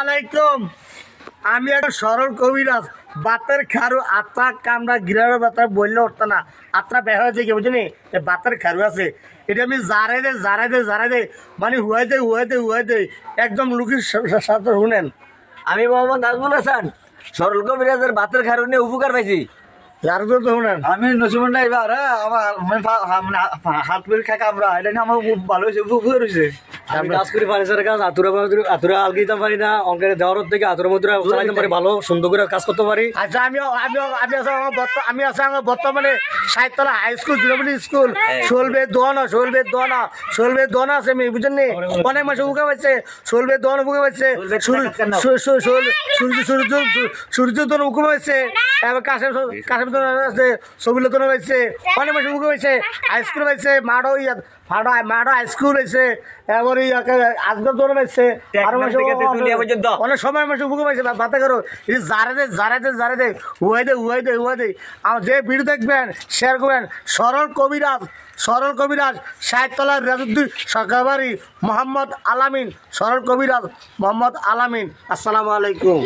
আলাইকুম। আমি একটা সরল কবিরাজ। বাতের খারু আত্মা কামড়া গিরার বাতা বললে উঠতো না, আত্মা বের হয়ে যায় বুঝলি। বাতের খারু আছে, এটা আমি জারাই দে মানে হুয়াই দে একদম লুকির সাথে শুনেন। আমি মোহাম্মদ নাজমুল হাসান, সরল কবিরাজের বাতের কারণে উপকার পাইছি। যার তো শুনেন। আমি নসিমুন ড্রাইভার, আমার হাত পেরে খাকা আমরা এটা নিয়ে আমার খুব ভালো হয়েছে, উপকার হয়েছে। আমি কাজ করি ফার্নিচারের কাজ, আতুরা আলগিতে পারি না, অঙ্কের দেওয়ার থেকে আতুরা মধুরা চালাইতে পারি, ভালো সুন্দর করে কাজ করতে পারি। আচ্ছা, আমি আছি আমার বর্তমানে সাহিত্যলা হাই স্কুল জুনিয়র স্কুল শোলবে দোয়ানা আছে আমি বুঝেন নি। অনেক মাসে উঠে পাচ্ছে শোলবে দোয়ানা উঠে পাচ্ছে, সূর্য দোয়ানা উঠে পাচ্ছে, কাশেম দোয়ানা আছে, সবিল দোয়ানা পাইছে, অনেক মাসে উঠে পাইছে, হাই স্কুল পাইছে, মাঠও হাই স্কুল হয়েছে, এবারে আজকের দোয়ানা পাইছে, আরো মাসে অনেক সময় মাসে উঠে পাইছে। বাতা করো জারে দে হুয়াই দে। আর যে ভিডিও দেখবেন শেয়ার করবেন। সরল কবিরাজ সাহেবতলা রাজুদ্দিন সরকারবাড়ি মোহাম্মদ আলামিন, সরল কবিরাজ মোহাম্মদ আলামিন। আসসালামু আলাইকুম।